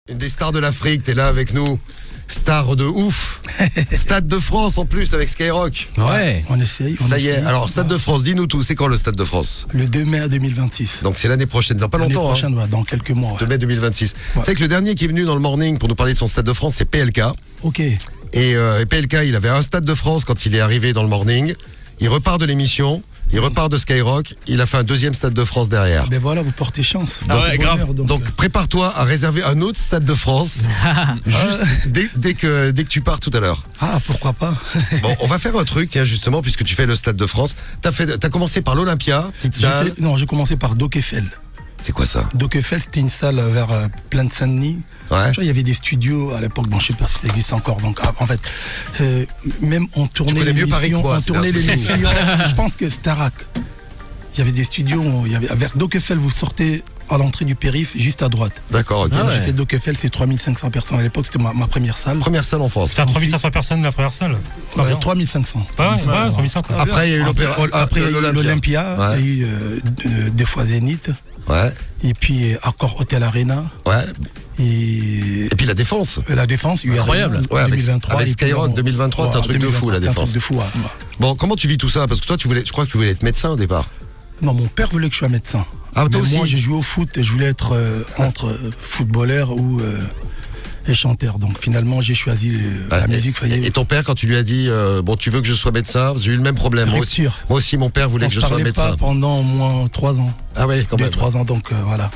Une des stars de l'Afrique, t'es là avec nous. Star de ouf. Stade de France en plus avec Skyrock. Ouais. On essaye. Ça y est. Alors, Stade de France, dis-nous tout. C'est quand le Stade de France? Le 2 mai 2026. Donc c'est l'année prochaine, dans pas L'année longtemps. prochaine, ouais, dans quelques mois. 2 Ouais. mai 2026. Tu sais que le dernier qui est venu dans le morning pour nous parler de son Stade de France, c'est PLK. Ok. Et PLK, il avait un Stade de France quand il est arrivé dans le morning. Il repart de l'émission, il repart de Skyrock, il a fait un deuxième Stade de France derrière. Ben voilà, vous portez chance. Ah ouais, grave. Donc prépare-toi à réserver un autre Stade de France juste dès que tu pars tout à l'heure. Ah, pourquoi pas. Bon, on va faire un truc, tiens, justement, puisque tu fais le Stade de France. T'as commencé par l'Olympia, petite salle. J'ai commencé par Doc Eiffel. C'est quoi ça? Doc Eiffel, c'était une salle vers Plaine Saint-Denis. Ouais. Tu vois, il y avait des studios à l'époque, bon, je sais pas si ça existe encore. Donc, en fait, même on tournait connais mieux Paris que moi, c'est un truc. l'émission. Je pense que Starac. Il y avait des studios, vers Doc Eiffel, vous sortez à l'entrée du périph', juste à droite. D'accord, ok. J'ai fait Doc Eiffel, c'est 3500 personnes à l'époque, c'était ma première salle. Première salle en France. C'est à 3500 personnes la première salle. Très bien. 3500. Ouais, 3500. Après, il y a eu l'opéra. Après, il y a eu l'Olympia, Ouais. il y a eu deux fois Zénith, Ouais, et puis encore Hôtel Arena, ouais. et Et puis la Défense. la Défense, il y a eu Incroyable. Ouais, avec 2023. avec et puis Skyrock, bon, 2023, c'était un truc de fou, la 2023, Défense. c'était un truc de fou, ouais. Bon, comment tu vis tout ça? Parce que toi, je crois que tu voulais être médecin au départ. Non, mon père voulait que je sois médecin. Ah, toi Mais aussi? moi, j'ai joué au foot et je voulais être entre footballeur ou et chanteur. Donc finalement, j'ai choisi la musique. Et ton père, quand tu lui as dit, bon, tu veux que je sois médecin? J'ai eu le même problème. Rupture. Moi aussi, mon père voulait On que je se sois parlait médecin. pas pendant au moins 3 ans. Ah ouais, quand même. 2-3 ans, donc voilà.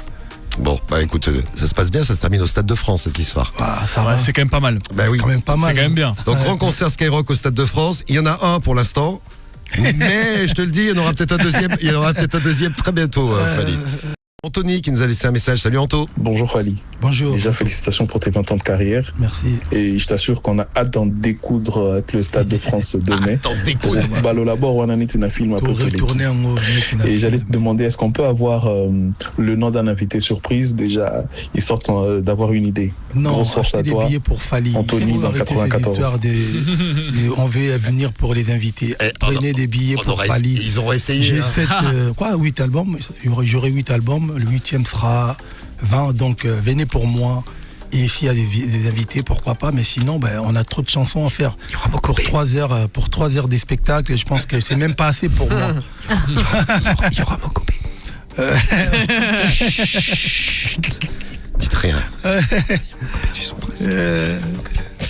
Bon, bah écoute, ça se passe bien, ça se termine au Stade de France, cette histoire. Ah, ça va. Ouais, c'est quand même pas mal. Bah oui. Quand même pas mal. C'est quand même bien. Donc, grand concert Skyrock au Stade de France. Il y en a un pour l'instant. Mais je te le dis, il y en aura peut-être un deuxième. Il y en aura peut-être un deuxième très bientôt, Fally. Anthony qui nous a laissé un message. Salut Anto. Bonjour Fally. Bonjour. Déjà félicitations pour tes 20 ans de carrière Merci. et je t'assure qu'on a hâte d'en découdre avec le Stade de France de mai. Attends, découvre. Balolabor Wananit na film un peu Pour retourner en mot. et j'allais te demander est-ce qu'on peut avoir le nom d'un invité surprise déjà histoire d'avoir une idée. Non, Grosse force acheter à des toi. billets pour Fally. Anthony Faut dans arrêter 94. ces histoires on veut venir pour les invités. Prenez des billets pour Fally. Ils auront essayé. J'ai hein. 8 albums. J'aurai 8 albums. Le 8e sera 20. Donc venez pour moi. Et s'il y a des invités, pourquoi pas. Mais sinon, on a trop de chansons à faire. Pour 3 heures, pour 3 heures des spectacles. Je pense que c'est même pas assez pour moi. Il y aura mon copé. Dites rien. Tu sont pressés.